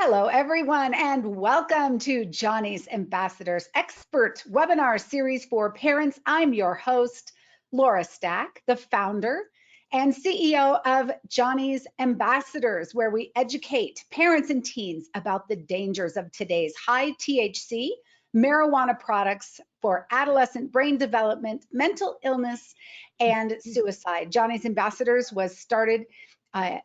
Hello, everyone, and welcome to Johnny's Ambassadors Expert Webinar Series for Parents. I'm your host, Laura Stack, the founder and CEO of Johnny's Ambassadors, where we educate parents and teens about the dangers of today's high THC marijuana products for adolescent brain development, mental illness, and suicide. Johnny's Ambassadors was started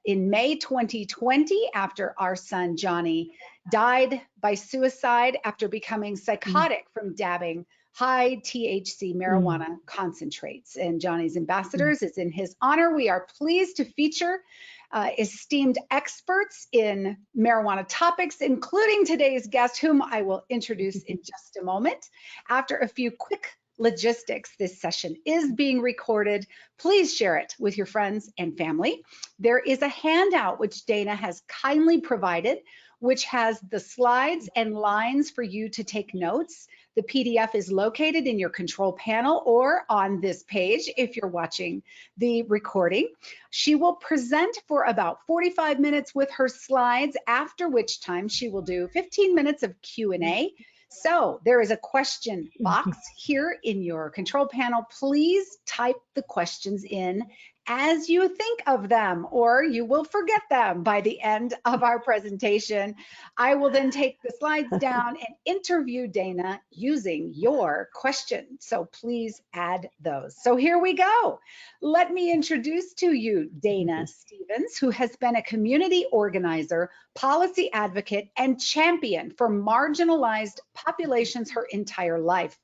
in May 2020 after our son Johnny died by suicide after becoming psychotic from dabbing high THC marijuana concentrates. And Johnny's Ambassadors is in his honor. We are pleased to feature esteemed experts in marijuana topics, including today's guest, whom I will introduce in just a moment. After a few quick logistics, this session is being recorded. Please share it with your friends and family. There is a handout which Dana has kindly provided, which has the slides and lines for you to take notes. The PDF is located in your control panel or on this page if you're watching the recording. She will present for about 45 minutes with her slides, after which time she will do 15 minutes of Q&A. So there is a question box here in your control panel. Please type the questions in as you think of them, or you will forget them by the end of our presentation. I will then take the slides down and interview Dana using your question. So please add those. So here we go. Let me introduce to you Dana Stevens, who has been a community organizer, policy advocate, and champion for marginalized populations her entire life.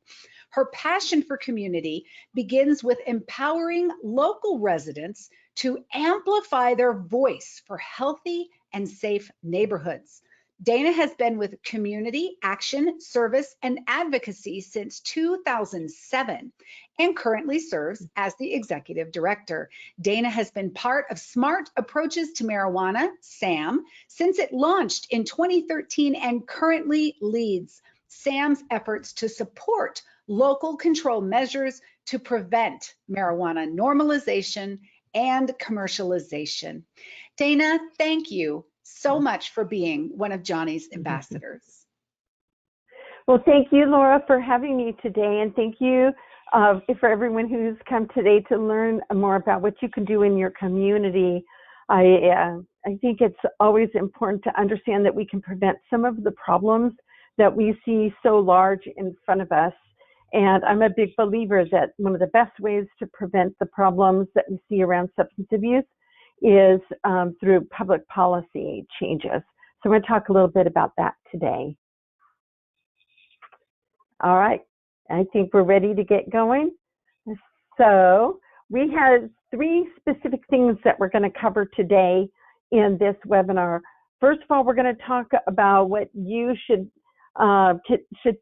Her passion for community begins with empowering local residents to amplify their voice for healthy and safe neighborhoods. Dana has been with community action, service, and advocacy since 2007 and currently serves as the executive director. Dana has been part of Smart Approaches to Marijuana, SAM, since it launched in 2013 and currently leads SAM's efforts to support local control measures to prevent marijuana normalization and commercialization. Dana, thank you so much for being one of Johnny's ambassadors. Well, thank you, Laura, for having me today, and thank you for everyone who's come today to learn more about what you can do in your community. I think it's always important to understand that we can prevent some of the problems that we see so large in front of us. And I'm a big believer that one of the best ways to prevent the problems that we see around substance abuse is through public policy changes. So I'm going to talk a little bit about that today. All right, I think we're ready to get going. So we have 3 specific things that we're going to cover today in this webinar. First of all, we're going to talk about what you should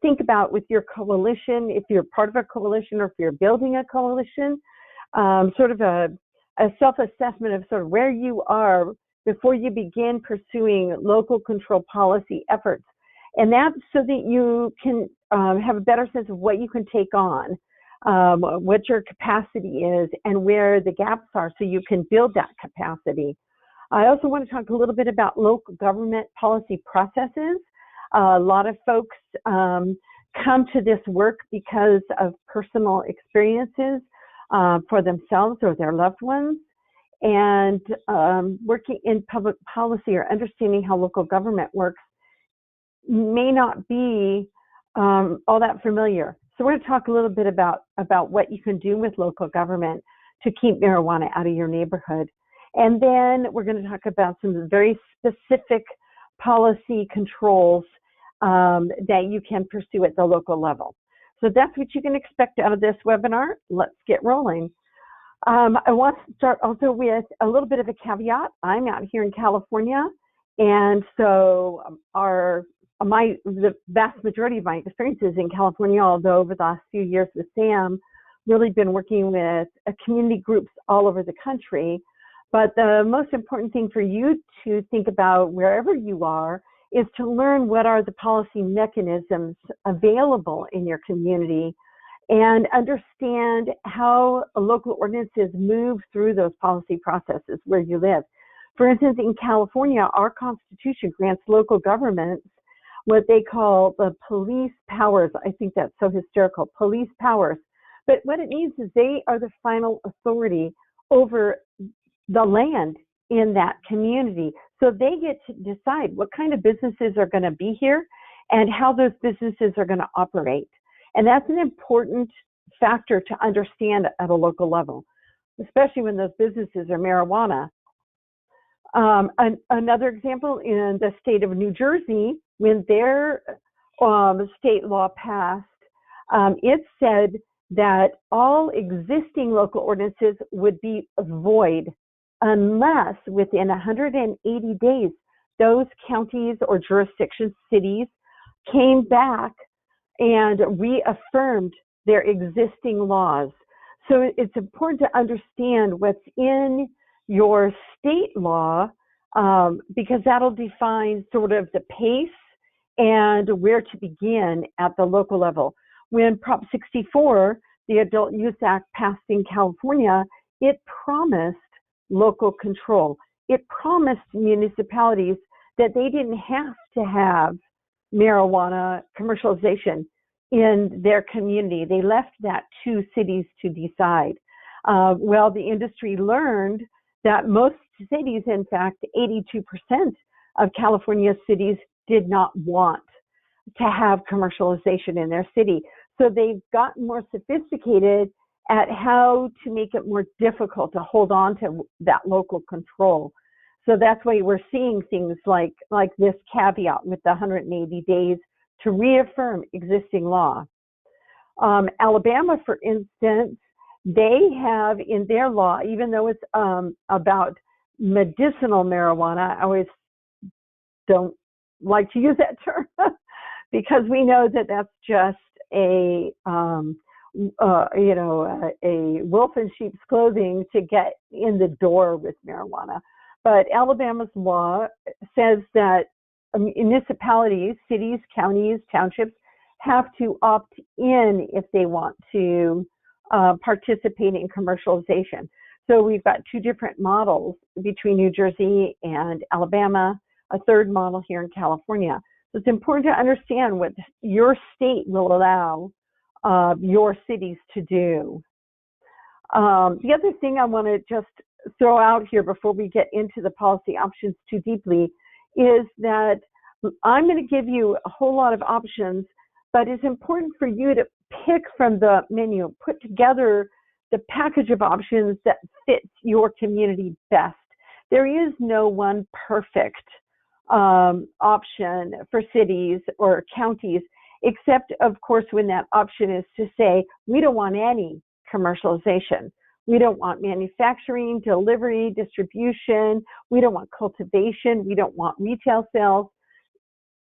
think about with your coalition, if you're part of a coalition or if you're building a coalition, sort of a self-assessment of sort of where you are before you begin pursuing local control policy efforts. And that's so that you can have a better sense of what you can take on, what your capacity is, and where the gaps are so you can build that capacity. I also want to talk a little bit about local government policy processes. A lot of folks come to this work because of personal experiences for themselves or their loved ones. And working in public policy or understanding how local government works may not be all that familiar. So we're going to talk a little bit about what you can do with local government to keep marijuana out of your neighborhood. And then we're going to talk about some very specific policy controls that you can pursue at the local level. So that's what you can expect out of this webinar. Let's get rolling. I want to start also with a little bit of a caveat. I'm out here in California, and so the vast majority of my experience is in California, although over the last few years with SAM, really been working with community groups all over the country. But the most important thing for you to think about wherever you are is to learn what are the policy mechanisms available in your community and understand how local ordinances move through those policy processes where you live. For instance, in California, our Constitution grants local governments what they call the police powers. I think that's so hysterical, police powers. But what it means is they are the final authority over the land in that community. So they get to decide what kind of businesses are going to be here and how those businesses are going to operate. And that's an important factor to understand at a local level, especially when those businesses are marijuana. Another example, in the state of New Jersey, when their state law passed, it said that all existing local ordinances would be void unless within 180 days those counties or jurisdictions, cities, came back and reaffirmed their existing laws. So it's important to understand what's in your state law, because that'll define sort of the pace and where to begin at the local level. When Prop 64, the Adult Use Act, passed in California, it promised local control. It promised municipalities that they didn't have to have marijuana commercialization in their community. They left that to cities to decide. Well, the industry learned that most cities, in fact, 82% of California cities did not want to have commercialization in their city. So they've gotten more sophisticated at how to make it more difficult to hold on to that local control. So that's why we're seeing things like this caveat with the 180 days to reaffirm existing law. Alabama, for instance, they have in their law, even though it's about medicinal marijuana, I always don't like to use that term because we know that that's just a wolf in sheep's clothing to get in the door with marijuana. But Alabama's law says that municipalities, cities, counties, townships have to opt in if they want to participate in commercialization. So we've got two different models between New Jersey and Alabama, a third model here in California. So it's important to understand what your state will allow your cities to do. The other thing I want to just throw out here before we get into the policy options too deeply is that I'm going to give you a whole lot of options, but it's important for you to pick from the menu, put together the package of options that fits your community best. There is no one perfect option for cities or counties, except, of course, when that option is to say, we don't want any commercialization. We don't want manufacturing, delivery, distribution. We don't want cultivation. We don't want retail sales.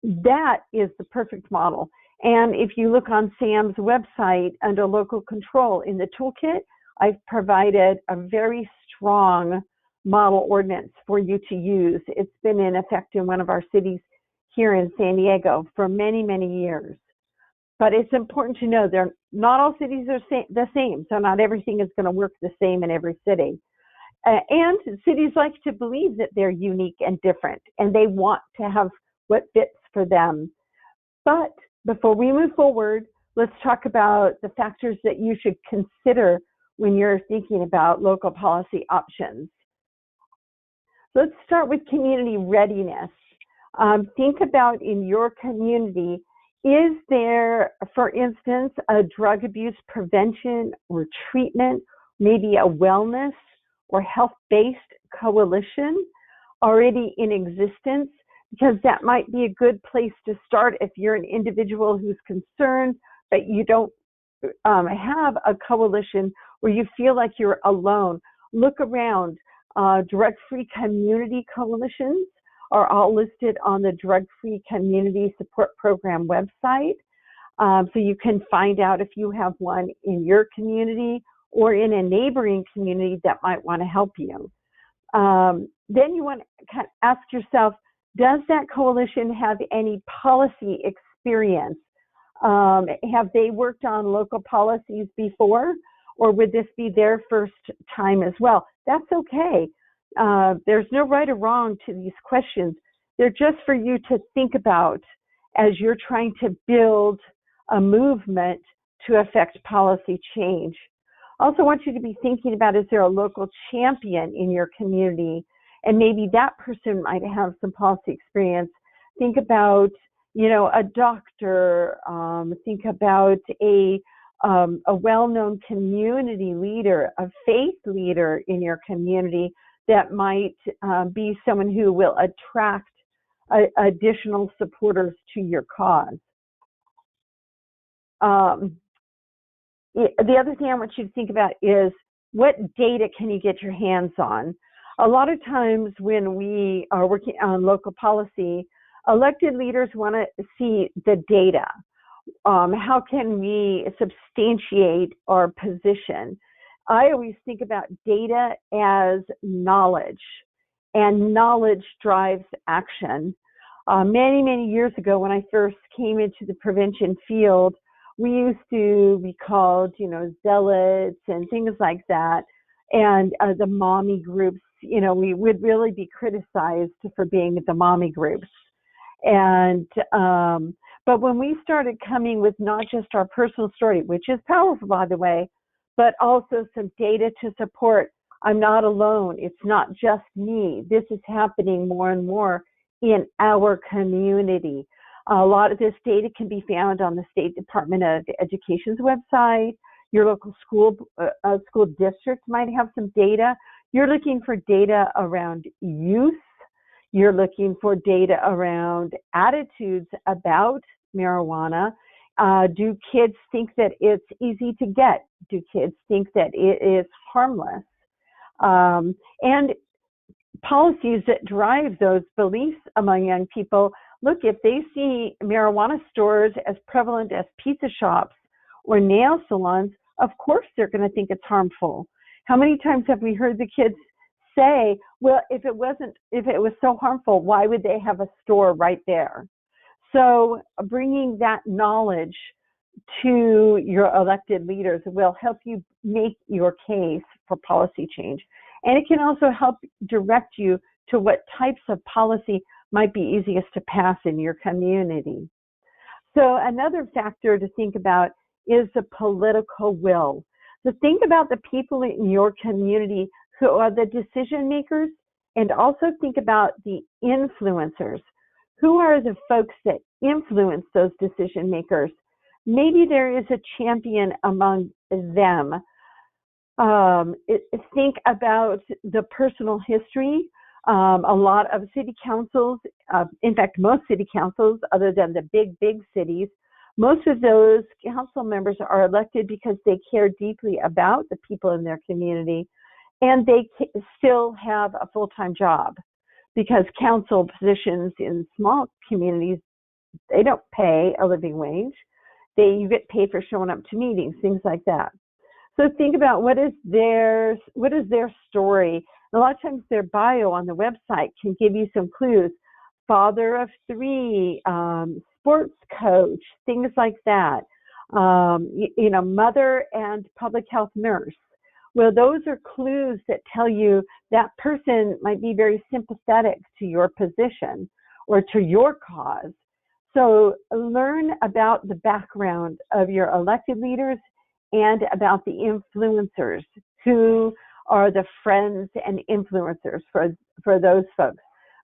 That is the perfect model. And if you look on Sam's website under local control in the toolkit, I've provided a very strong model ordinance for you to use. It's been in effect in one of our cities here in San Diego for many, many years. But it's important to know not all cities are the same, so not everything is going to work the same in every city. And cities like to believe that they're unique and different, and they want to have what fits for them. But before we move forward, let's talk about the factors that you should consider when you're thinking about local policy options. Let's start with community readiness. Think about in your community, is there, for instance, a drug abuse prevention or treatment, maybe a wellness or health-based coalition already in existence? Because that might be a good place to start if you're an individual who's concerned, but you don't have a coalition where you feel like you're alone. Look around. Drug-free community coalitions are all listed on the Drug-Free Community Support Program website. So you can find out if you have one in your community or in a neighboring community that might want to help you. Then you want to kind of ask yourself, does that coalition have any policy experience? Have they worked on local policies before, or would this be their first time as well? That's okay. there's no right or wrong to these questions. They're just for you to think about as you're trying to build a movement to affect policy change. I also want you to be thinking about, is there a local champion in your community? And maybe that person might have some policy experience. Think about, a doctor. Think about a well-known community leader, a faith leader in your community that might be someone who will attract additional supporters to your cause. The other thing I want you to think about is, what data can you get your hands on? A lot of times when we are working on local policy, elected leaders want to see the data. How can we substantiate our position? I always think about data as knowledge, and knowledge drives action. Many, many years ago, when I first came into the prevention field, we used to be called, zealots and things like that. And the mommy groups, we would really be criticized for being the mommy groups. And but when we started coming with not just our personal story, which is powerful, by the way, but also some data to support, I'm not alone. It's not just me. This is happening more and more in our community. A lot of this data can be found on the State Department of Education's website. Your local school district might have some data. You're looking for data around youth. You're looking for data around attitudes about marijuana. Do kids think that it's easy to get? Do kids think that it is harmless? And policies that drive those beliefs among young people. Look, if they see marijuana stores as prevalent as pizza shops or nail salons, of course they're going to think it's harmful. How many times have we heard the kids say, well, if it was so harmful, why would they have a store right there? So bringing that knowledge to your elected leaders will help you make your case for policy change. And it can also help direct you to what types of policy might be easiest to pass in your community. So another factor to think about is the political will. So think about the people in your community who are the decision makers, and also think about the influencers. Who are the folks that influence those decision makers? Maybe there is a champion among them. Think about the personal history. A lot of city councils, in fact, most city councils, other than the big cities, most of those council members are elected because they care deeply about the people in their community, and they still have a full-time job, because council positions in small communities, they don't pay a living wage. You get paid for showing up to meetings, things like that. So think about what is their story. A lot of times their bio on the website can give you some clues. Father of 3, sports coach, things like that. Mother and public health nurse. Well, those are clues that tell you that person might be very sympathetic to your position or to your cause. So learn about the background of your elected leaders and about the influencers, who are the friends and influencers for those folks.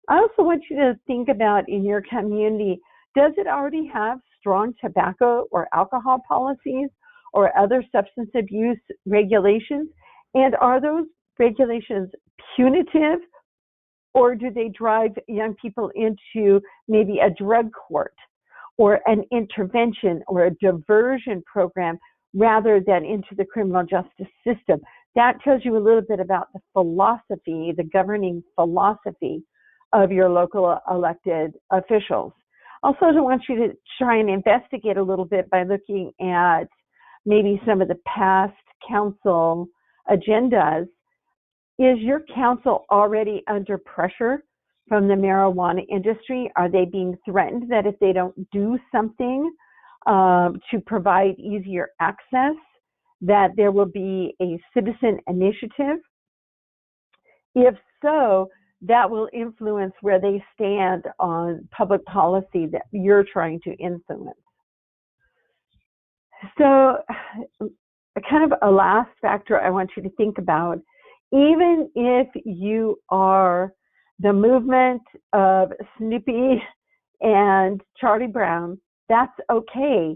I also want you to think about, in your community, does it already have strong tobacco or alcohol policies or other substance abuse regulations? And are those regulations punitive, or do they drive young people into maybe a drug court or an intervention or a diversion program rather than into the criminal justice system? That tells you a little bit about the philosophy, the governing philosophy of your local elected officials. Also, I want you to try and investigate a little bit by looking at maybe some of the past council agendas. Is your council already under pressure from the marijuana industry? Are they being threatened that if they don't do something to provide easier access, that there will be a citizen initiative? If so, that will influence where they stand on public policy that you're trying to influence. So, kind of a last factor I want you to think about, even if you are the movement of Snoopy and Charlie Brown, that's okay,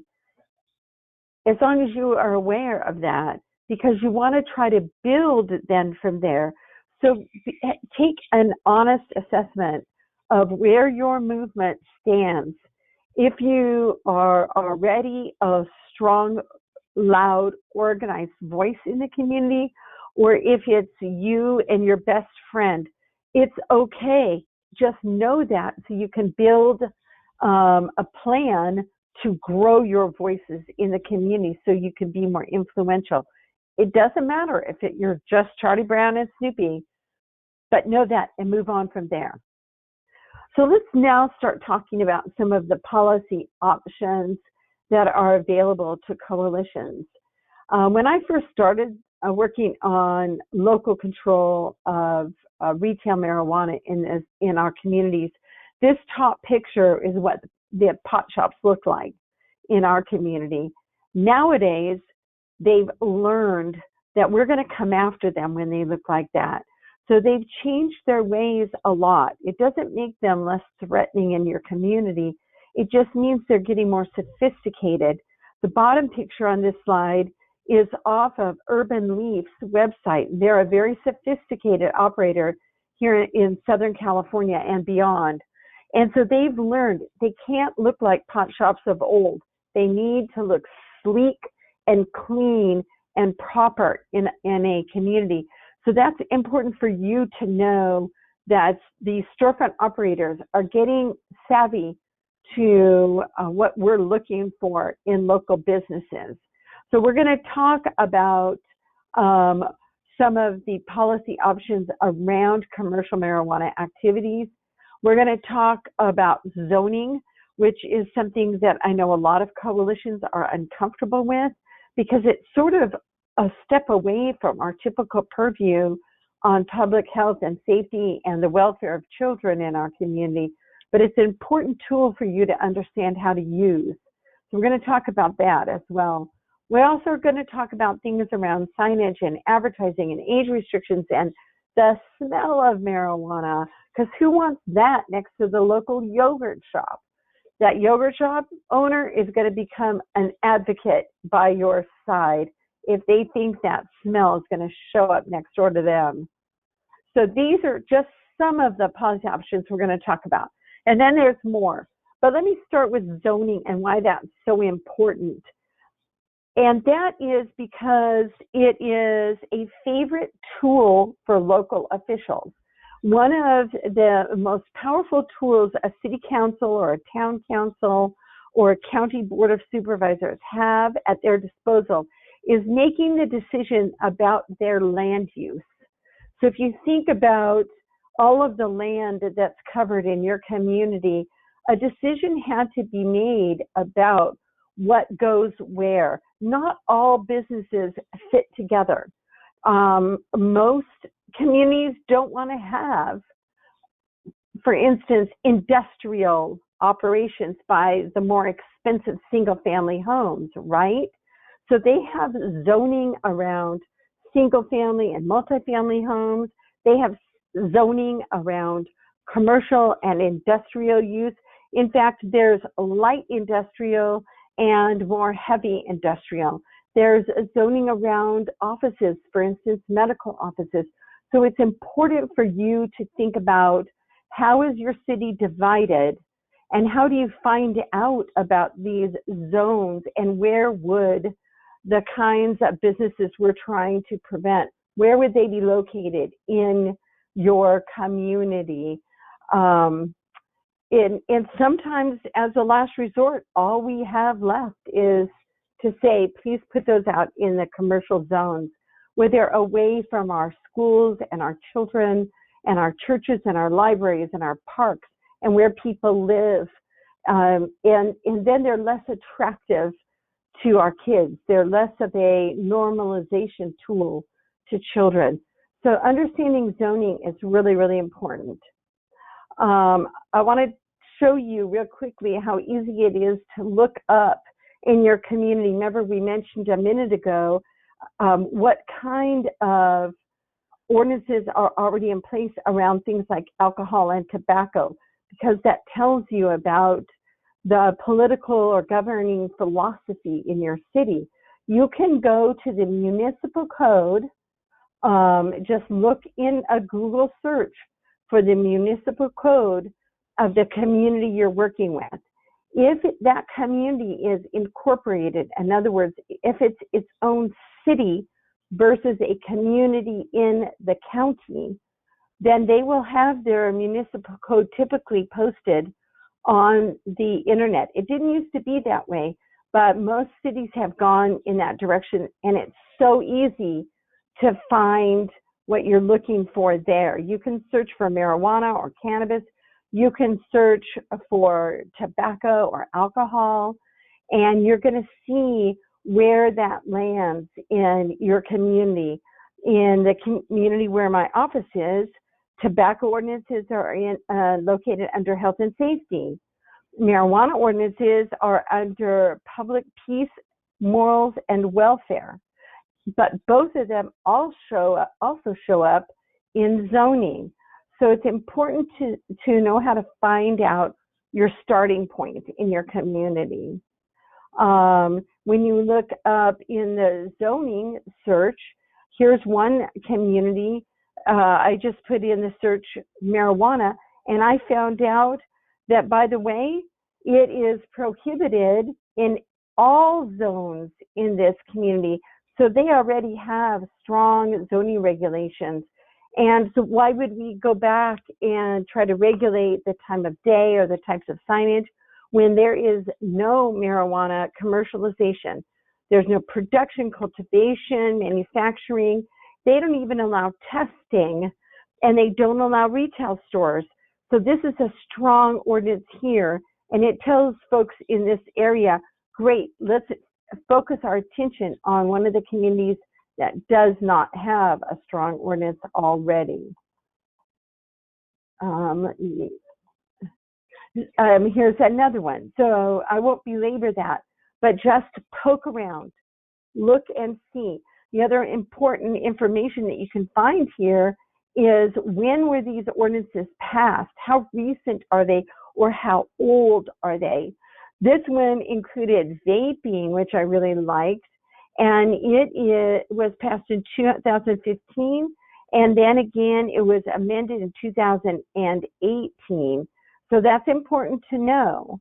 as long as you are aware of that, because you want to try to build then from there. So take an honest assessment of where your movement stands. If you are already a strong, loud, organized voice in the community, or if it's you and your best friend, it's okay. Just know that so you can build a plan to grow your voices in the community so you can be more influential. It doesn't matter if you're just Charlie Brown and Snoopy, but know that and move on from there. So let's now start talking about some of the policy options that are available to coalitions. When I first started working on local control of retail marijuana in our communities, this top picture is what the pot shops look like in our community. Nowadays, they've learned that we're going to come after them when they look like that. So they've changed their ways a lot. It doesn't make them less threatening in your community. It just means they're getting more sophisticated. The bottom picture on this slide is off of Urban Leaf's website. They're a very sophisticated operator here in Southern California and beyond. And so they've learned they can't look like pot shops of old. They need to look sleek and clean and proper in a community. So that's important for you to know, that these storefront operators are getting savvy to what we're looking for in local businesses. So we're going to talk about some of the policy options around commercial marijuana activities. We're going to talk about zoning, which is something that I know a lot of coalitions are uncomfortable with, because it's sort of a step away from our typical purview on public health and safety and the welfare of children in our community. But it's an important tool for you to understand how to use. So we're going to talk about that as well. We also are going to talk about things around signage and advertising and age restrictions and the smell of marijuana, because who wants that next to the local yogurt shop? That yogurt shop owner is going to become an advocate by your side if they think that smell is going to show up next door to them. So these are just some of the policy options we're going to talk about. And then there's more. But let me start with zoning and why that's so important. And that is because it is a favorite tool for local officials. One of the most powerful tools a city council or a town council or a county board of supervisors have at their disposal is making the decision about their land use. So if you think about all of the land that's covered in your community, a decision had to be made about what goes where. Not all businesses fit together. Most communities don't want to have, for instance, industrial operations by the more expensive single-family homes, right? So they have zoning around single-family and multifamily homes. They have zoning around commercial and industrial use. In fact, there's light industrial and more heavy industrial. There's zoning around offices, for instance, medical offices. So it's important for you to think about, how is your city divided, and how do you find out about these zones, and where would the kinds of businesses we're trying to prevent, where would they be located in your community? And sometimes, as a last resort, all we have left is to say, please put those out in the commercial zones, where they're away from our schools and our children and our churches and our libraries and our parks and where people live. And then they're less attractive to our kids. They're less of a normalization tool to children. So understanding zoning is really, really important. I want to show you real quickly how easy it is to look up in your community. Remember, we mentioned a minute ago what kind of ordinances are already in place around things like alcohol and tobacco, because that tells you about the political or governing philosophy in your city. You can go to the municipal code, just look in a Google search for the municipal code of the community you're working with. If that community is incorporated, in other words, if it's its own city versus a community in the county, then they will have their municipal code typically posted on the internet. It didn't used to be that way, but most cities have gone in that direction, and it's so easy to find what you're looking for there. You can search for marijuana or cannabis. You can search for tobacco or alcohol, and you're going to see where that lands in your community. In the community where my office is, tobacco ordinances are located under health and safety. Marijuana ordinances are under public peace, morals, and welfare. But both of them also show up in zoning. So it's important to know how to find out your starting point in your community. When you look up in the zoning search, here's one community. I just put in the search marijuana, and I found out that, by the way, it is prohibited in all zones in this community. So they already have strong zoning regulations. And so why would we go back and try to regulate the time of day or the types of signage when there is no marijuana commercialization? There's no production, cultivation, manufacturing. They don't even allow testing, and they don't allow retail stores. So this is a strong ordinance here, and it tells folks in this area, great, let's focus our attention on one of the communities that does not have a strong ordinance already. Here's another one. So I won't belabor that, but just poke around, look and see. The other important information that you can find here is, when were these ordinances passed? How recent are they, or how old are they? This one included vaping, which I really liked, and it was passed in 2015, and then again it was amended in 2018. So that's important to know.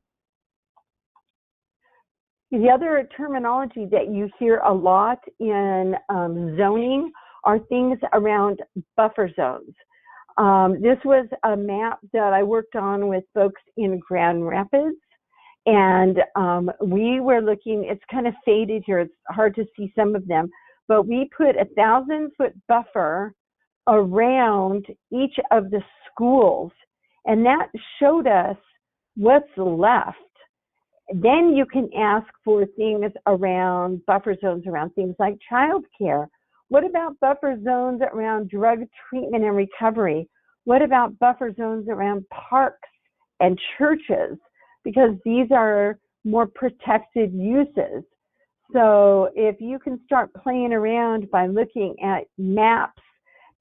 The other terminology that you hear a lot in zoning are things around buffer zones. This was a map that I worked on with folks in Grand Rapids, and we were looking, it's kind of faded here, it's hard to see some of them, but we put a 1,000-foot buffer around each of the schools, and that showed us what's left. Then you can ask for things around buffer zones around things like childcare. What about buffer zones around drug treatment and recovery? What about buffer zones around parks and churches? Because these are more protected uses. So if you can start playing around by looking at maps,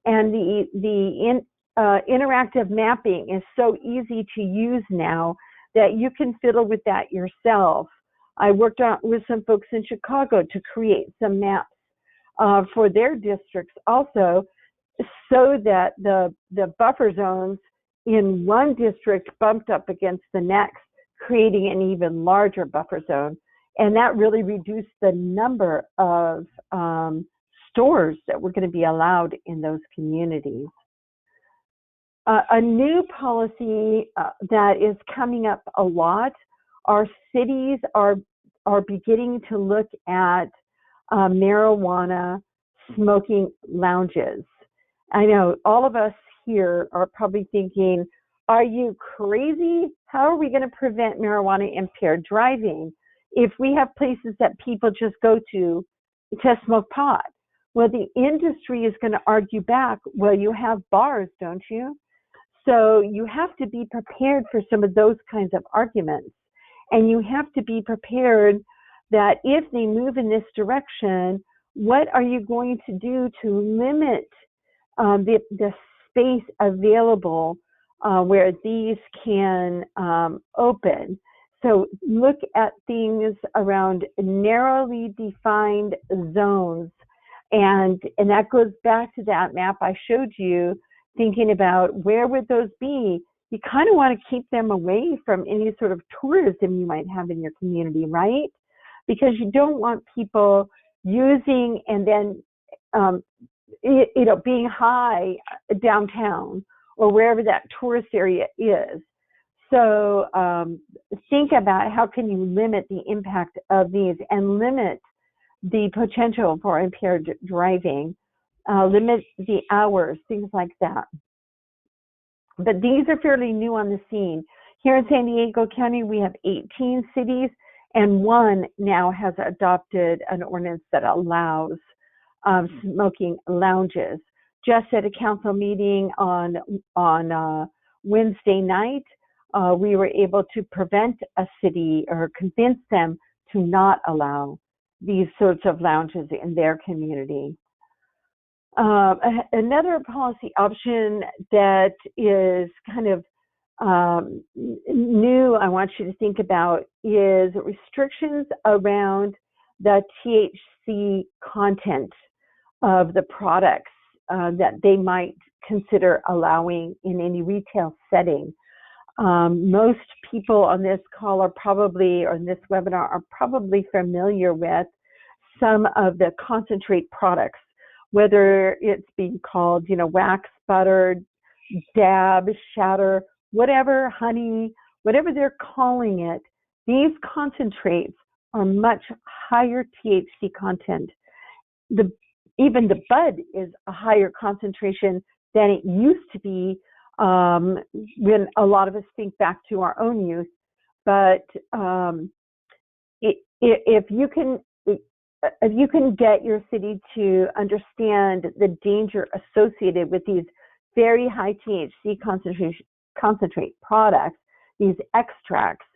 and the interactive mapping is so easy to use now that you can fiddle with that yourself. I worked out with some folks in Chicago to create some maps for their districts also, so that the buffer zones in one district bumped up against the next, creating an even larger buffer zone. And that really reduced the number of stores that were going to be allowed in those communities. A new policy that is coming up a lot, our cities are beginning to look at marijuana smoking lounges. I know all of us here are probably thinking, are you crazy? How are we going to prevent marijuana impaired driving if we have places that people just go to smoke pot? Well, the industry is going to argue back, well, you have bars, don't you? So you have to be prepared for some of those kinds of arguments. And you have to be prepared that if they move in this direction, what are you going to do to limit the space available where these can open? So look at things around narrowly defined zones. And that goes back to that map I showed you, thinking about where would those be. You kind of want to keep them away from any sort of tourism you might have in your community, right? Because you don't want people using and then, being high downtown or wherever that tourist area is. So think about how can you limit the impact of these and limit the potential for impaired driving, limit the hours, things like that. But these are fairly new on the scene. Here in San Diego County, we have 18 cities, and one now has adopted an ordinance that allows smoking lounges. Just at a council meeting on Wednesday night, we were able to prevent a city or convince them to not allow these sorts of lounges in their community. Another policy option that is kind of new I want you to think about is restrictions around the THC content of the products that they might consider allowing in any retail setting. Most people on this call are probably, or in this webinar, are probably familiar with some of the concentrate products, whether it's being called, wax, butter, dab, shatter, whatever, honey, whatever they're calling it. These concentrates are much higher THC content. Even the bud is a higher concentration than it used to be when a lot of us think back to our own youth. But if you can get your city to understand the danger associated with these very high THC concentrate products, these extracts,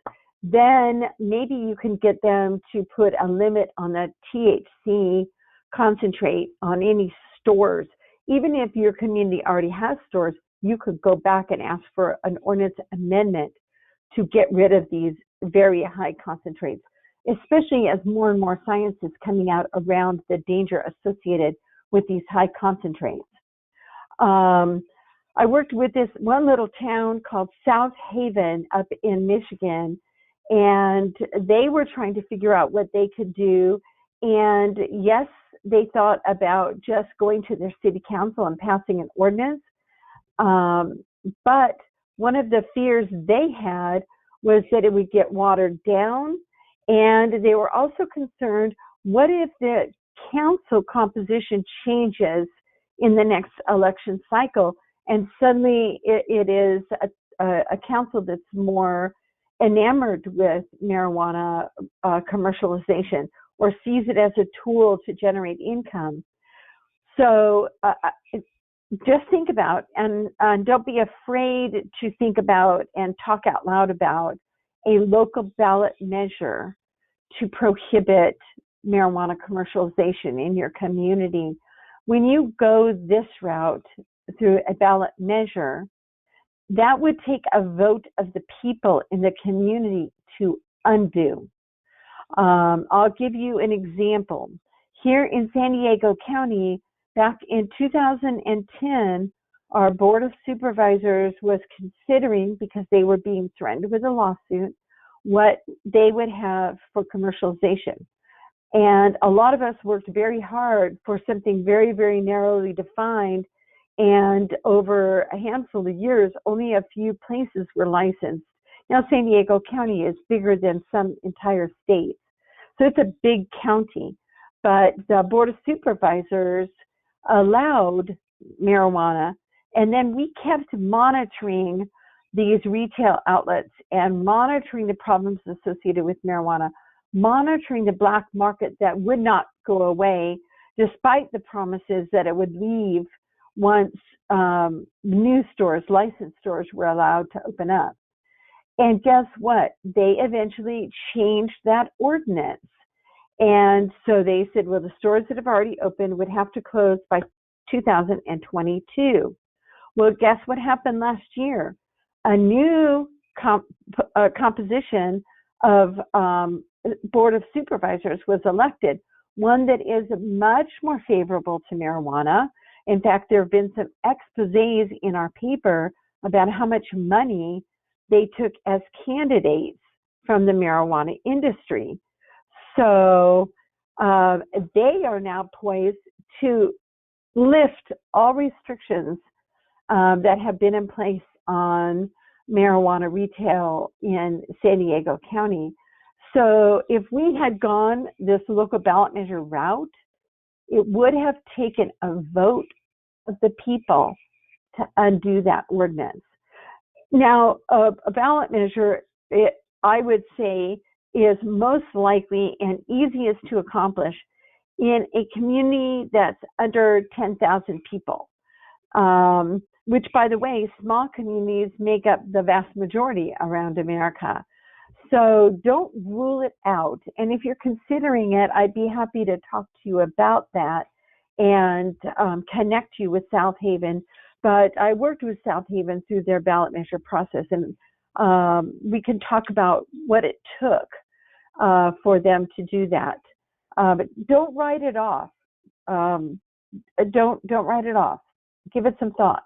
then maybe you can get them to put a limit on the THC concentrate on any stores. Even if your community already has stores, you could go back and ask for an ordinance amendment to get rid of these very high concentrates, especially as more and more science is coming out around the danger associated with these high concentrates. I worked with this one little town called South Haven up in Michigan, and they were trying to figure out what they could do. And yes, they thought about just going to their city council and passing an ordinance. But one of the fears they had was that it would get watered down. And they were also concerned, what if the council composition changes in the next election cycle and suddenly it is a council that's more enamored with marijuana commercialization or sees it as a tool to generate income. So just think about, and don't be afraid to think about and talk out loud about a local ballot measure to prohibit marijuana commercialization in your community. When you go this route through a ballot measure, that would take a vote of the people in the community to undo. I'll give you an example. Here in San Diego County, back in 2010, our Board of Supervisors was considering, because they were being threatened with a lawsuit, what they would have for commercialization. And a lot of us worked very hard for something very, very narrowly defined. And over a handful of years, only a few places were licensed. Now, San Diego County is bigger than some entire states. So it's a big county. But the Board of Supervisors allowed marijuana. And then we kept monitoring these retail outlets and monitoring the problems associated with marijuana, monitoring the black market that would not go away despite the promises that it would leave once new stores, licensed stores, were allowed to open up. And guess what? They eventually changed that ordinance. And so they said, well, the stores that have already opened would have to close by 2022. Well, guess what happened last year? A new composition of Board of Supervisors was elected, one that is much more favorable to marijuana. In fact, there have been some exposés in our paper about how much money they took as candidates from the marijuana industry. So they are now poised to lift all restrictions that have been in place on marijuana retail in San Diego County. So if we had gone this local ballot measure route, it would have taken a vote of the people to undo that ordinance. Now, a ballot measure, I would say, is most likely and easiest to accomplish in a community that's under 10,000 people, which, by the way, small communities make up the vast majority around America. So don't rule it out. And if you're considering it, I'd be happy to talk to you about that and connect you with South Haven. But I worked with South Haven through their ballot measure process, and we can talk about what it took for them to do that. But don't write it off. Don't write it off. Give it some thought.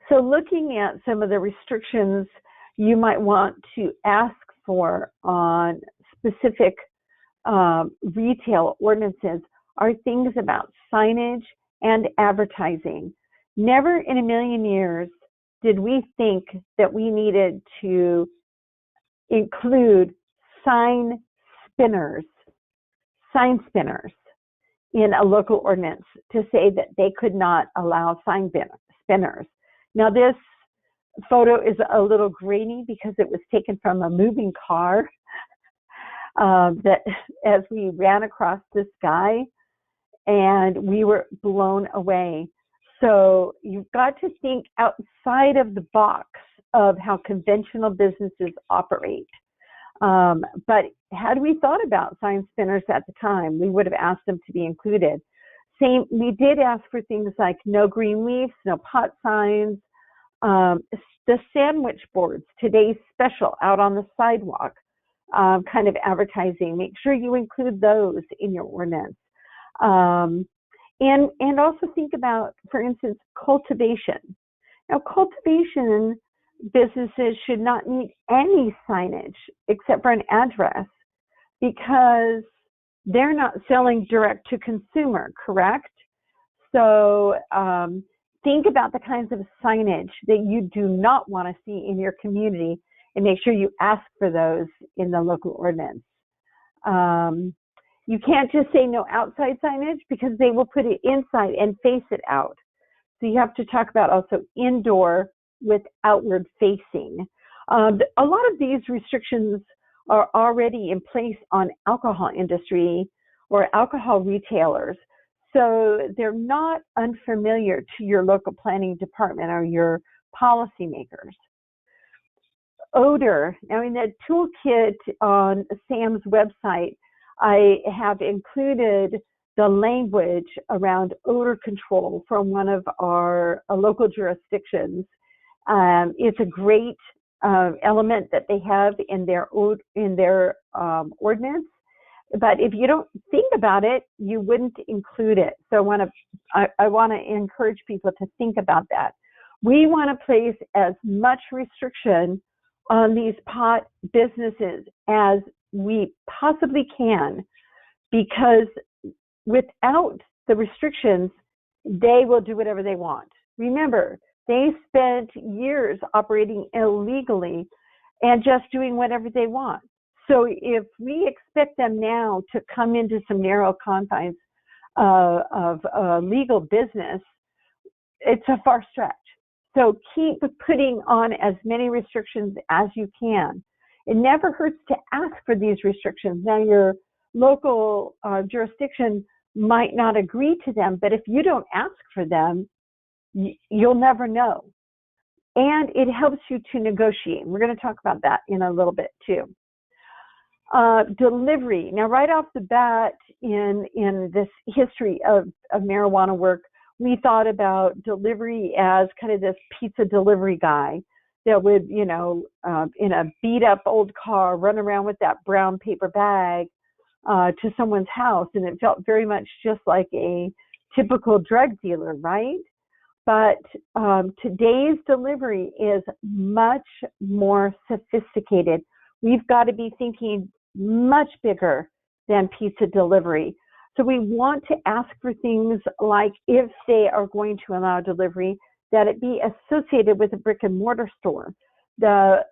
So looking at some of the restrictions you might want to ask for on specific retail ordinances are things about signage and advertising. Never in a million years did we think that we needed to include sign spinners in a local ordinance to say that they could not allow sign spinners. Now this photo is a little grainy because it was taken from a moving car that as we ran across the sky, and we were blown away. So you've got to think outside of the box of how conventional businesses operate. But had we thought about sign spinners at the time, we would have asked them to be included. We did ask for things like no green leaves, no pot signs, the sandwich boards, today's special out on the sidewalk, kind of advertising. Make sure you include those in your ordinance. And also think about, for instance, cultivation. Now, cultivation businesses should not need any signage except for an address because they're not selling direct to consumer, correct? So think about the kinds of signage that you do not want to see in your community and make sure you ask for those in the local ordinance. You can't just say no outside signage because they will put it inside and face it out. So you have to talk about also indoor with outward facing. A lot of these restrictions are already in place on alcohol industry or alcohol retailers. So they're not unfamiliar to your local planning department or your policymakers. Odor. Now in the toolkit on Sam's website, I have included the language around odor control from one of our local jurisdictions. It's a great element that they have in their ordinance. But if you don't think about it, you wouldn't include it. So I want to encourage people to think about that. We want to place as much restriction on these pot businesses as we possibly can, because without the restrictions, they will do whatever they want. Remember, they spent years operating illegally and just doing whatever they want. So if we expect them now to come into some narrow confines of legal business, it's a far stretch. So keep putting on as many restrictions as you can. It never hurts to ask for these restrictions. Now your local jurisdiction might not agree to them, but if you don't ask for them, you'll never know. And it helps you to negotiate. We're going to talk about that in a little bit too. Delivery. Now, right off the bat, in this history of marijuana work, we thought about delivery as kind of this pizza delivery guy that would, in a beat up old car, run around with that brown paper bag to someone's house. And it felt very much just like a typical drug dealer, right? But today's delivery is much more sophisticated. We've got to be thinking much bigger than pizza delivery. So we want to ask for things like, if they are going to allow delivery, that it be associated with a brick and mortar store. The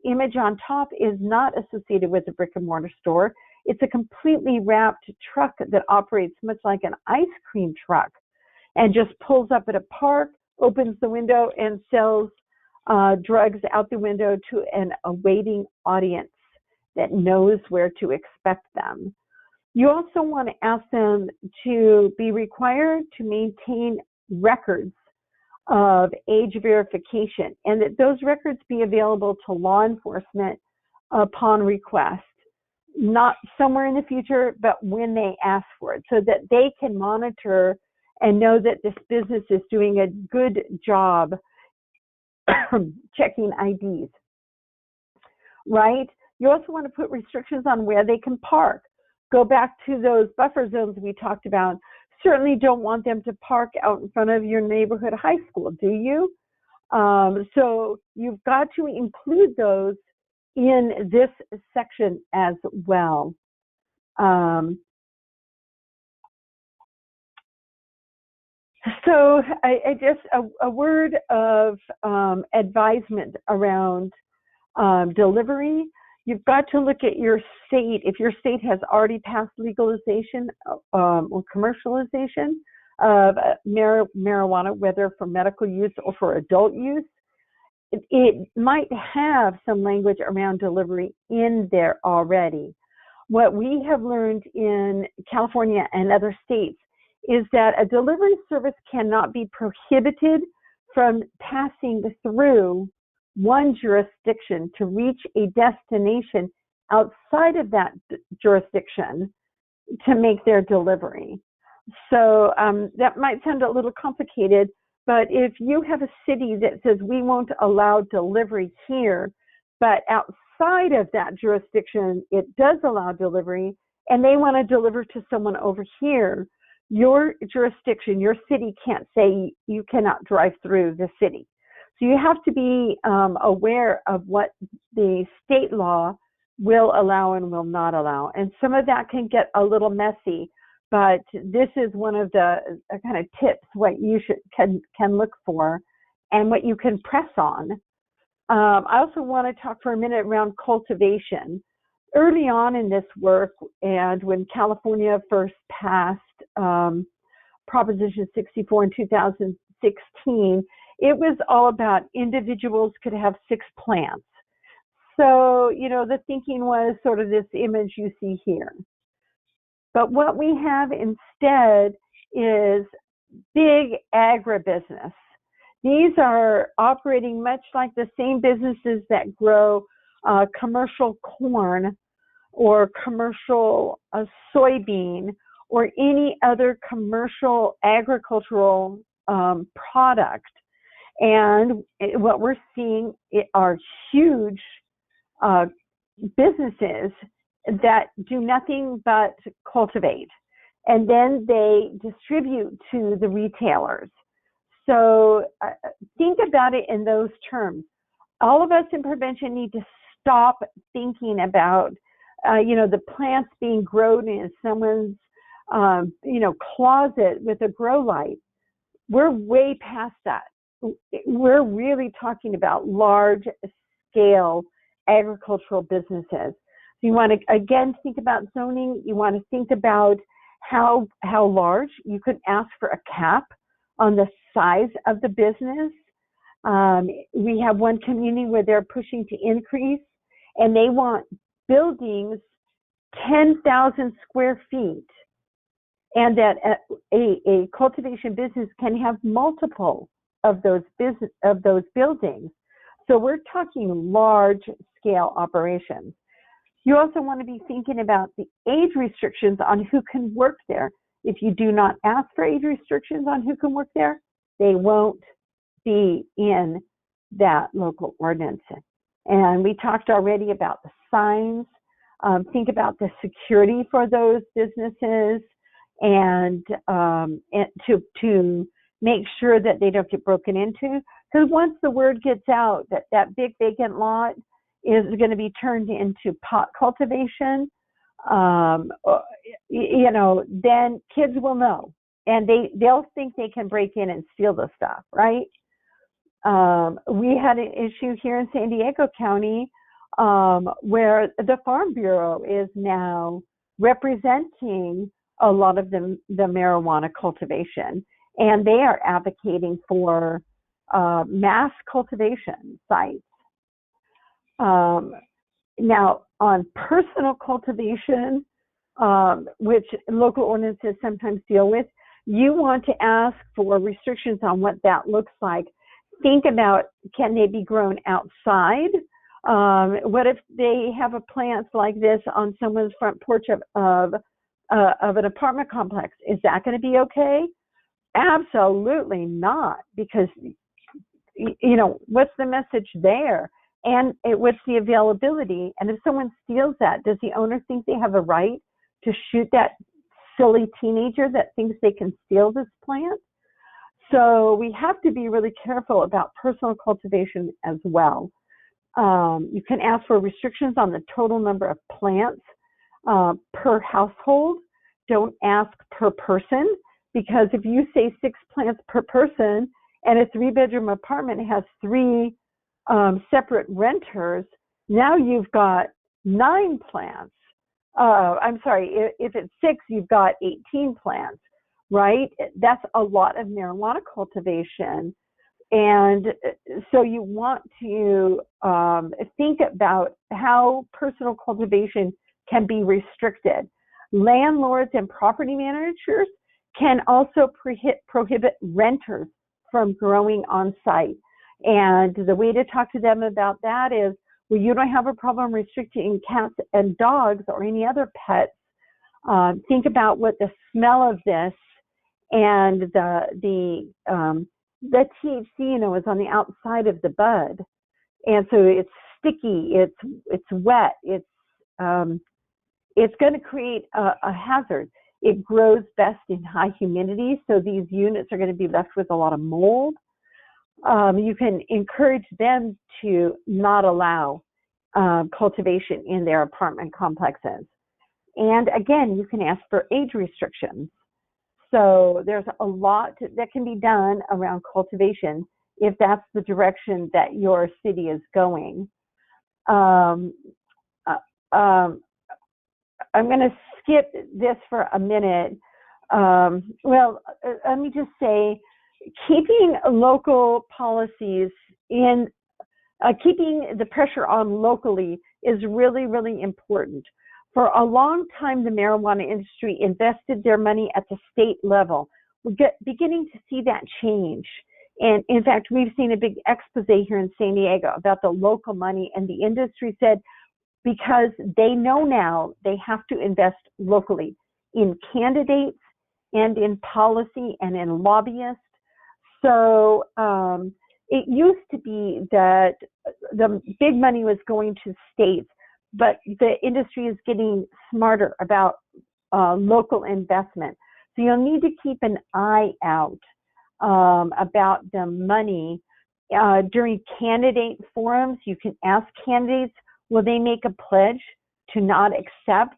image on top is not associated with a brick and mortar store. It's a completely wrapped truck that operates much like an ice cream truck and just pulls up at a park, opens the window, and sells drugs out the window to an awaiting audience that knows where to expect them. You also want to ask them to be required to maintain records of age verification, and that those records be available to law enforcement upon request, not somewhere in the future, but when they ask for it, so that they can monitor and know that this business is doing a good job checking IDs, right? You also want to put restrictions on where they can park. Go back to those buffer zones we talked about. Certainly don't want them to park out in front of your neighborhood high school, do you? So you've got to include those in this section as well. So I just a word of advisement around delivery. You've got to look at your state. If your state has already passed legalization or commercialization of marijuana, whether for medical use or for adult use, it might have some language around delivery in there already. What we have learned in California and other states is that a delivery service cannot be prohibited from passing through one jurisdiction to reach a destination outside of that jurisdiction to make their delivery. So that might sound a little complicated, but if you have a city that says we won't allow delivery here, but outside of that jurisdiction it does allow delivery, and they want to deliver to someone over here, your jurisdiction, your city can't say you cannot drive through the city. So you have to be aware of what the state law will allow and will not allow. And some of that can get a little messy, but this is one of the kind of tips what you can look for and what you can press on. I also want to talk for a minute around cultivation. Early on in this work, and when California first passed Proposition 64 in 2016, it was all about individuals could have 6 plants. So, the thinking was sort of this image you see here. But what we have instead is big agribusiness. These are operating much like the same businesses that grow commercial corn or commercial soybean or any other commercial agricultural product. And what we're seeing are huge businesses that do nothing but cultivate, and then they distribute to the retailers. So think about it in those terms. All of us in prevention need to stop thinking about, the plants being grown in someone's, closet with a grow light. We're way past that. We're really talking about large scale agricultural businesses. So you want to, again, think about zoning. You want to think about how large. You could ask for a cap on the size of the business. We have one community where they're pushing to increase, and they want buildings 10,000 square feet, and that a cultivation business can have multiple of those buildings. So we're talking large scale operations. You also want to be thinking about the age restrictions on who can work there. If you do not ask for age restrictions on who can work there, they won't be in that local ordinance. And we talked already about the signs. Think about the security for those businesses, and to make sure that they don't get broken into. Because once the word gets out that that big vacant lot is going to be turned into pot cultivation, then kids will know, and they'll think they can break in and steal the stuff, right? We had an issue here in San Diego County where the Farm Bureau is now representing a lot of the marijuana cultivation, and they are advocating for mass cultivation sites. Now, on personal cultivation, which local ordinances sometimes deal with, you want to ask for restrictions on what that looks like. Think about, can they be grown outside? What if they have a plant like this on someone's front porch of an apartment complex? Is that going to be okay? Absolutely not, because what's the message there? And what's the availability? And if someone steals that, does the owner think they have a right to shoot that silly teenager that thinks they can steal this plant? So we have to be really careful about personal cultivation as well. You can ask for restrictions on the total number of plants per household. Don't ask per person, because if you say 6 plants per person and a 3-bedroom apartment has 3 separate renters, now you've got 9 plants. I'm sorry, if it's 6, you've got 18 plants, right? That's a lot of marijuana cultivation. And so you want to think about how personal cultivation can be restricted. Landlords and property managers can also prohibit renters from growing on site. And the way to talk to them about that is, well, you don't have a problem restricting cats and dogs or any other pets. Think about what the smell of this and the THC, is on the outside of the bud, and so it's sticky, it's wet, it's going to create a hazard. It grows best in high humidity, so these units are going to be left with a lot of mold. You can encourage them to not allow cultivation in their apartment complexes. And again, you can ask for age restrictions. So there's a lot that can be done around cultivation if that's the direction that your city is going. I'm going to skip this for a minute. Let me just say, keeping local policies in, keeping the pressure on locally is really, really important. For a long time, the marijuana industry invested their money at the state level. We're beginning to see that change. And in fact, we've seen a big expose here in San Diego about the local money, and the industry said, because they know now they have to invest locally in candidates and in policy and in lobbyists. So it used to be that the big money was going to states, but the industry is getting smarter about local investment. So you'll need to keep an eye out about the money. During candidate forums, you can ask candidates, will they make a pledge to not accept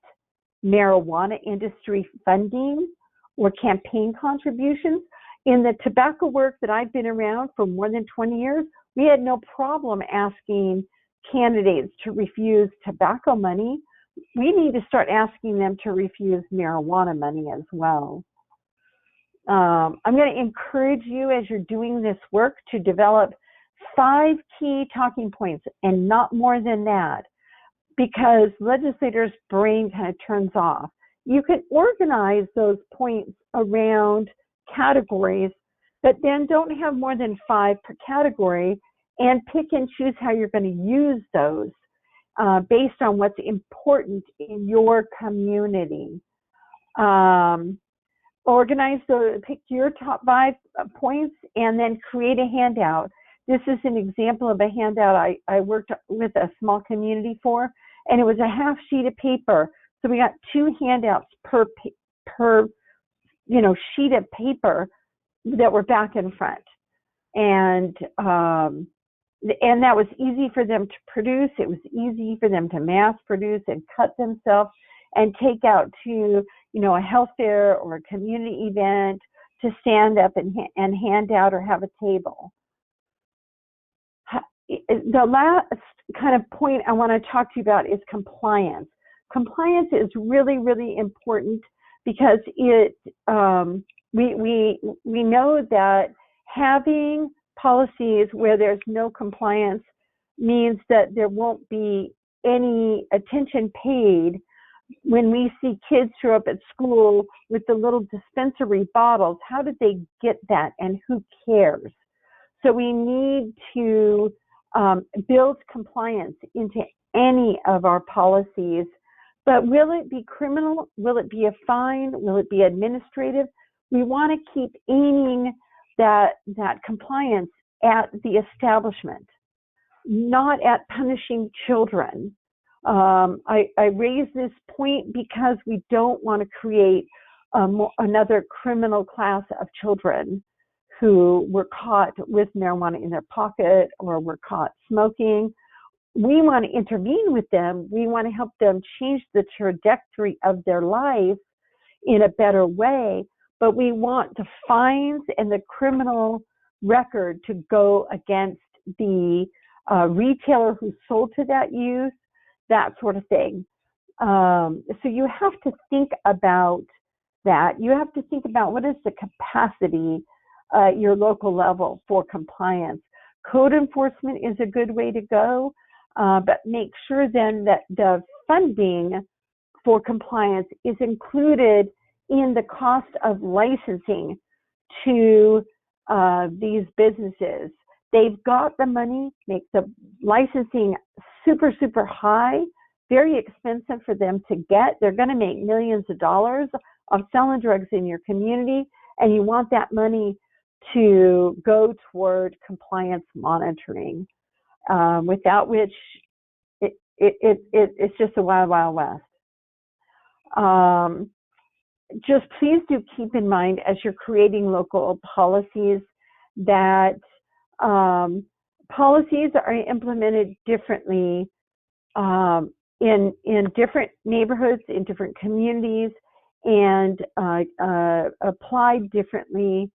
marijuana industry funding or campaign contributions? In the tobacco work that I've been around for more than 20 years, we had no problem asking candidates to refuse tobacco money. We need to start asking them to refuse marijuana money as well. I'm going to encourage you as you're doing this work to develop 5 key talking points and not more than that. because legislators' brain kind of turns off. You can organize those points around categories, but then don't have more than 5 per category, and pick and choose how you're going to use those based on what's important in your community. Pick your top 5 points and then create a handout. This is an example of a handout I worked with a small community for, and it was a half sheet of paper. So we got 2 handouts per sheet of paper that were back and front. And that was easy for them to produce. It was easy for them to mass produce and cut themselves and take out to, a health fair or a community event to stand up and hand out or have a table. The last kind of point I want to talk to you about is compliance. Compliance is really, really important because we know that having policies where there's no compliance means that there won't be any attention paid when we see kids show up at school with the little dispensary bottles. How did they get that, and who cares? So we need to build compliance into any of our policies. But will it be criminal? Will it be a fine? Will it be administrative? We want to keep aiming that compliance at the establishment, not at punishing children. I raise this point because we don't want to create another criminal class of children who were caught with marijuana in their pocket or were caught smoking. We want to intervene with them. We want to help them change the trajectory of their life in a better way, but we want the fines and the criminal record to go against the retailer who sold to that youth, that sort of thing. So you have to think about that. You have to think about what is the capacity at your local level for compliance. Code enforcement is a good way to go, but make sure then that the funding for compliance is included in the cost of licensing to these businesses. They've got the money, make the licensing super, super high, very expensive for them to get. They're going to make millions of dollars of selling drugs in your community, and you want that money to go toward compliance monitoring, without which it's just a wild, wild west. Just please do keep in mind as you're creating local policies that policies are implemented differently in different neighborhoods, in different communities, and applied differently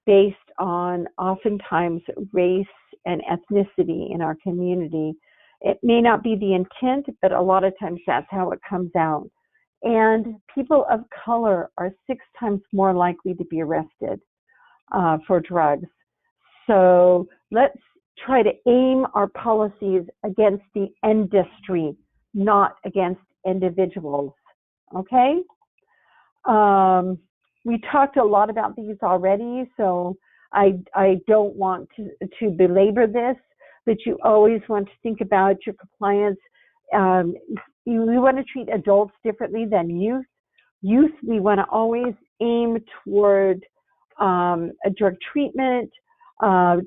based on oftentimes race and ethnicity in our community. It may not be the intent, but a lot of times that's how it comes out. And people of color are 6 times more likely to be arrested for drugs. So let's try to aim our policies against the industry, not against individuals, okay? We talked a lot about these already, so I don't want to belabor this, but you always want to think about your compliance. We want to treat adults differently than youth. Youth, we want to always aim toward a drug treatment, a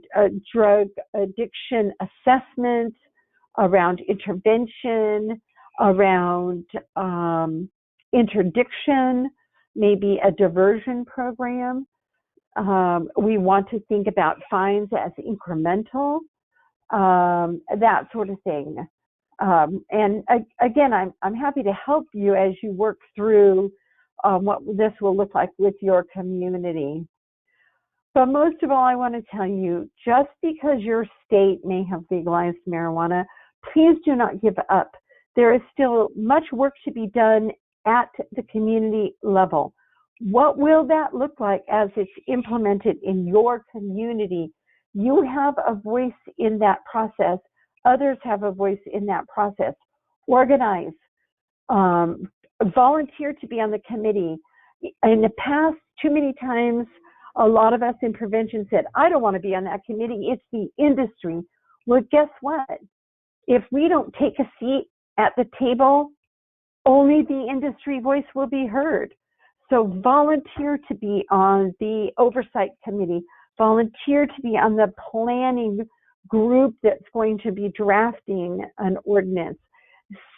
drug addiction assessment, around intervention, around interdiction, maybe a diversion program. We want to think about fines as incremental, that sort of thing. And again, I'm happy to help you as you work through what this will look like with your community. But most of all, I want to tell you, just because your state may have legalized marijuana, please do not give up. There is still much work to be done at the community level. What will that look like as it's implemented in your community? You have a voice in that process. Others have a voice in that process. organize, volunteer to be on the committee. In the past, too many times, a lot of us in prevention said, I don't want to be on that committee. It's the industry. Well, guess what? If we don't take a seat at the table, only the industry voice will be heard. So volunteer to be on the oversight committee, volunteer to be on the planning group that's going to be drafting an ordinance.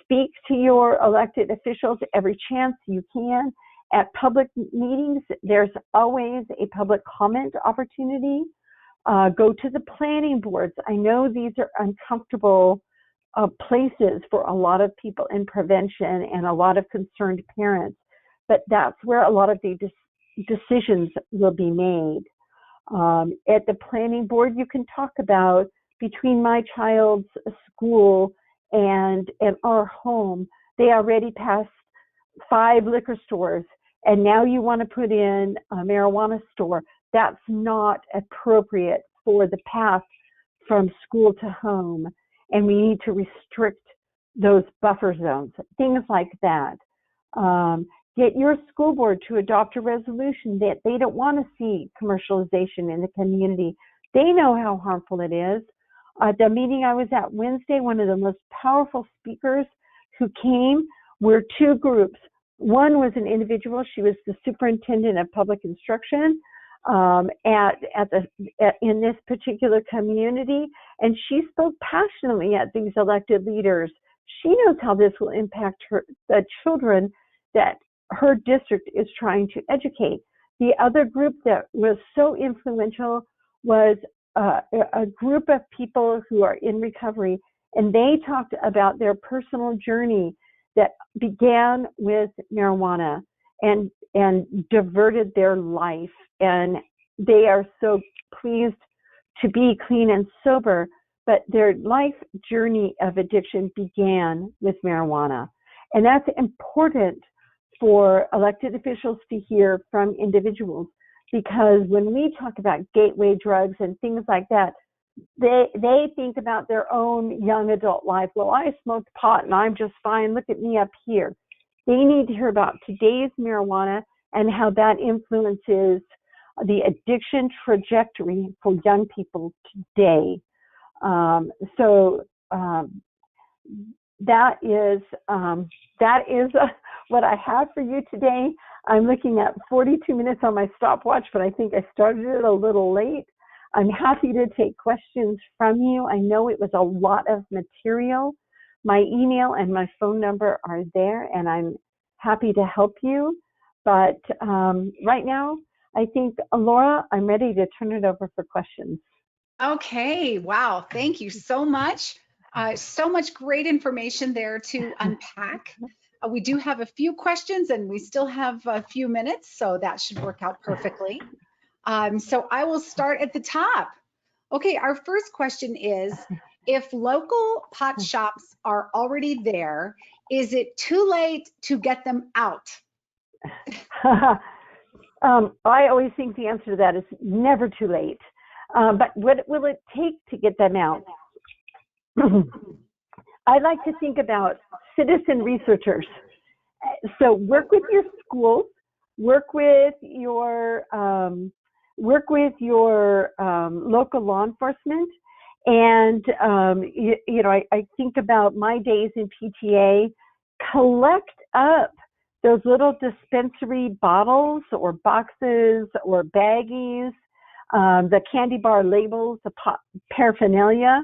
Speak to your elected officials every chance you can. At public meetings, there's always a public comment opportunity. Go to the planning boards. I know these are uncomfortable places for a lot of people in prevention and a lot of concerned parents, but that's where a lot of the decisions will be made. At the planning board, you can talk about between my child's school and our home, they already passed 5 liquor stores, and now you want to put in a marijuana store. That's not appropriate for the path from school to home, and we need to restrict those buffer zones, things like that. Get your school board to adopt a resolution that they don't want to see commercialization in the community. They know how harmful it is. At the meeting I was at Wednesday, one of the most powerful speakers who came were 2 groups. One was an individual. She was the superintendent of public instruction in this particular community, and she spoke passionately at these elected leaders. She knows how this will impact the children that her district is trying to educate. The other group that was so influential was a group of people who are in recovery, and they talked about their personal journey that began with marijuana and diverted their life, and they are so pleased to be clean and sober, but their life journey of addiction began with marijuana. And that's important for elected officials to hear from individuals, because when we talk about gateway drugs and things like that, they think about their own young adult life. Well, I smoked pot and I'm just fine. Look at me up here. They need to hear about today's marijuana and how that influences the addiction trajectory for young people today. That is what I have for you today. I'm looking at 42 minutes on my stopwatch, but I think I started it a little late. I'm happy to take questions from you. I know it was a lot of material. My email and my phone number are there, and I'm happy to help you. But right now, I think, Laura, I'm ready to turn it over for questions. Okay, wow, thank you so much. So much great information there to unpack. We do have a few questions and we still have a few minutes, so that should work out perfectly. So I will start at the top. Okay, our first question is, if local pot shops are already there, is it too late to get them out? I always think the answer to that is never too late. But what will it take to get them out? I like to think about citizen researchers. So work with your schools, work with your local law enforcement, and I think about my days in PTA. Collect up those little dispensary bottles or boxes or baggies, the candy bar labels, the paraphernalia.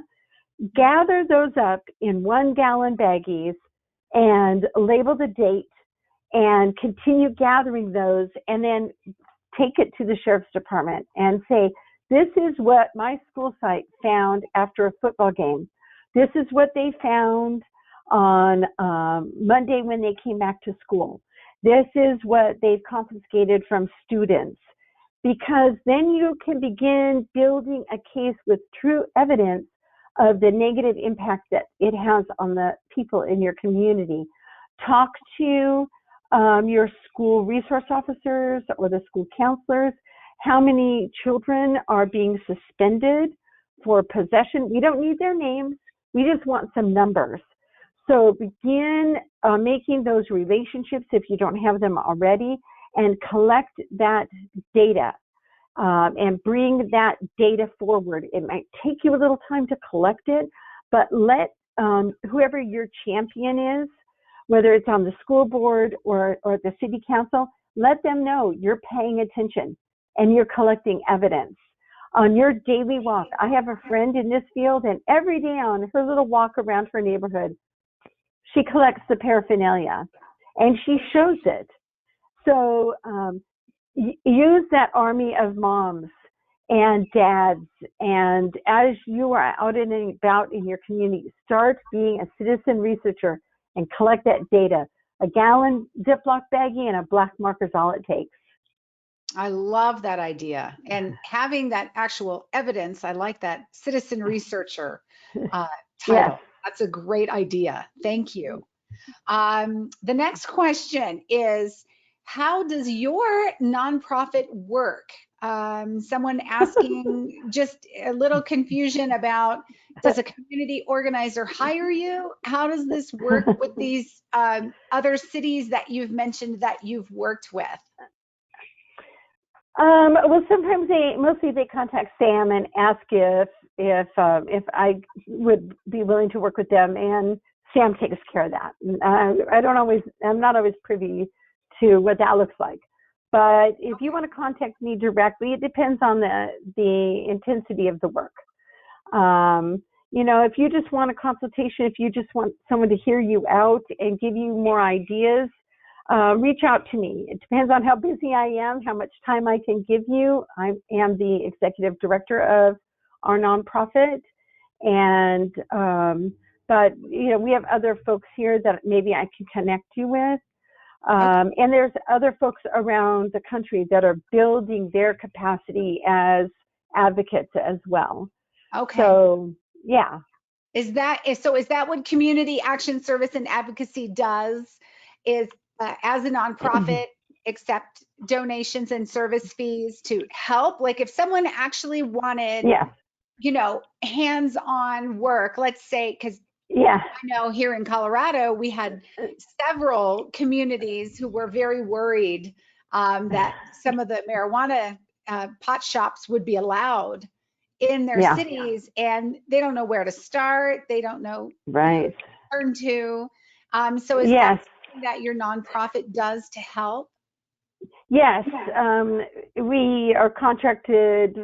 Gather those up in 1-gallon baggies and label the date and continue gathering those, and then take it to the sheriff's department and say, this is what my school site found after a football game. This is what they found on Monday when they came back to school. This is what they've confiscated from students. Because then you can begin building a case with true evidence of the negative impact that it has on the people in your community. Talk to your school resource officers or the school counselors. How many children are being suspended for possession? We don't need their names. We just want some numbers. So begin making those relationships if you don't have them already, and collect that data and bring that data forward. It might take you a little time to collect it, but let whoever your champion is, whether it's on the school board or the city council, let them know you're paying attention and you're collecting evidence. On your daily walk, I have a friend in this field, and every day on her little walk around her neighborhood, she collects the paraphernalia and she shows it. So use that army of moms and dads, and as you are out and about in your community, start being a citizen researcher and collect that data. A gallon Ziploc baggie and a black marker is all it takes. I love that idea. And having that actual evidence, I like that citizen researcher title. Yes. That's a great idea. Thank you. The next question is, how does your nonprofit work? Someone asking just a little confusion about, does a community organizer hire you? How does this work with these other cities that you've mentioned that you've worked with? Well, sometimes mostly they contact Sam and ask if I would be willing to work with them, and Sam takes care of that. I'm not always privy to what that looks like. But if you want to contact me directly, it depends on the intensity of the work. If you just want a consultation, if you just want someone to hear you out and give you more ideas, reach out to me. It depends on how busy I am, how much time I can give you. I am the executive director of our nonprofit, and but we have other folks here that maybe I can connect you with. And there's other folks around the country that are building their capacity as advocates as well. Okay. So yeah. Is that what Community Action Service and Advocacy does? Is as a nonprofit, accept donations and service fees to help? Like if someone actually wanted, hands-on work, let's say, because I know here in Colorado, we had several communities who were very worried that some of the marijuana pot shops would be allowed in their cities, and they don't know where to start. They don't know who to turn to. So is that something that your nonprofit does to help? Yes, we are contracted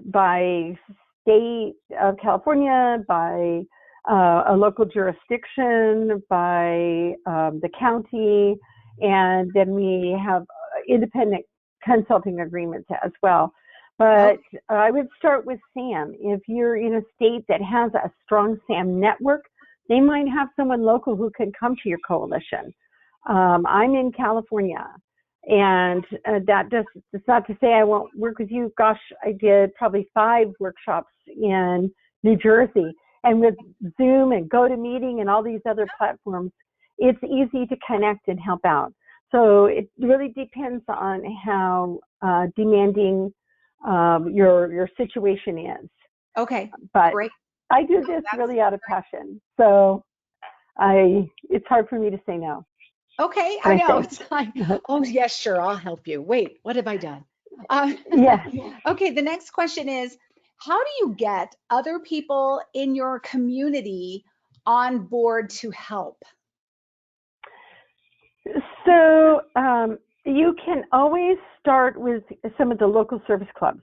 by state of California, by a local jurisdiction, by the county, and then we have independent consulting agreements as well. But I would start with SAM. If you're in a state that has a strong SAM network, they might have someone local who can come to your coalition. I'm in California, and that's not to say I won't work with you. Gosh, I did probably 5 workshops in New Jersey, and with Zoom and GoToMeeting and all these other platforms, it's easy to connect and help out. So it really depends on how demanding your situation is. Okay, but great. I do this really out of passion, so it's hard for me to say no. Okay, I know. It's like, oh yes, sure, I'll help you. Wait, what have I done? Okay, the next question is, how do you get other people in your community on board to help? So you can always start with some of the local service clubs.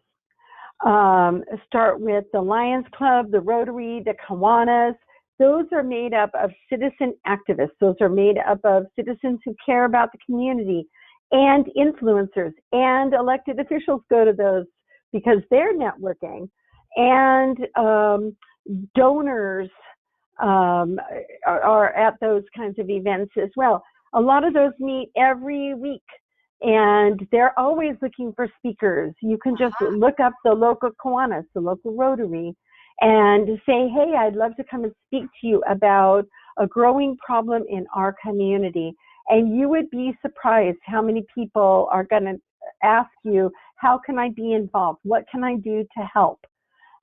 Start with the Lions Club, the Rotary, the Kiwanis. Those are made up of citizen activists. Those are made up of citizens who care about the community, and influencers and elected officials go to those because they're networking, and donors are at those kinds of events as well. A lot of those meet every week, and they're always looking for speakers. You can just look up the local Kiwanis, the local Rotary, and say, hey, I'd love to come and speak to you about a growing problem in our community. And you would be surprised how many people are going to ask you, how can I be involved? What can I do to help?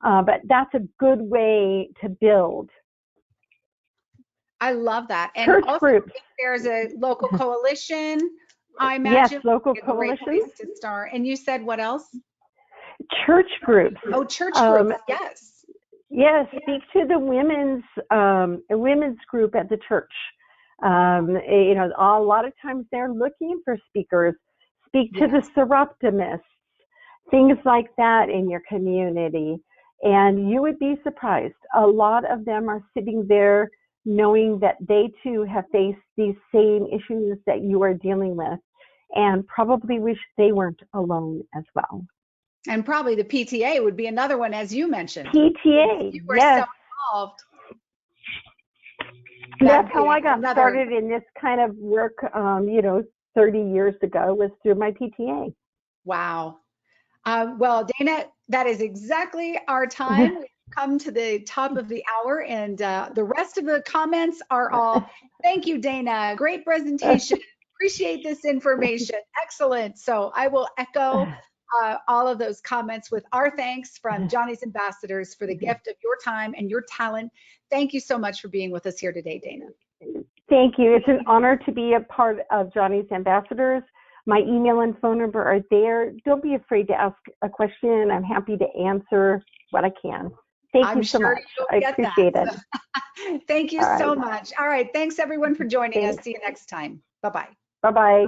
But that's a good way to build. I love that. And Church also, groups. if there's a local coalition, I Yes, imagine local would be a great place coalitions. to start. And you said what else? Church groups. Oh, church Um, groups. Yes. yes, speak to the women's group at the church. You know, a lot of times they're looking for speakers. Speak to the Yes. seroptimists, things like that in your community. And you would be surprised. A lot of them are sitting there knowing that they too have faced these same issues that you are dealing with and probably wish they weren't alone as well. And probably the PTA would be another one, as you mentioned. Since PTA, you were so yes. involved, That's that'd how be I got another. started in this kind of work, 30 years ago was through my PTA. Wow. Well, Dana, that is exactly our time. We've come to the top of the hour, and the rest of the comments are all, thank you, Dana. Great presentation. Appreciate this information. Excellent. So I will echo all of those comments with our thanks from Johnny's Ambassadors for the gift of your time and your talent. Thank you so much for being with us here today, Dana. Thank you. It's an honor to be a part of Johnny's Ambassadors. My email and phone number are there. Don't be afraid to ask a question. I'm happy to answer what I can. Thank you so much. I appreciate it. Thank you All right. so much. All right. Thanks everyone for joining us. Thanks. See you next time. Bye-bye. Bye-bye.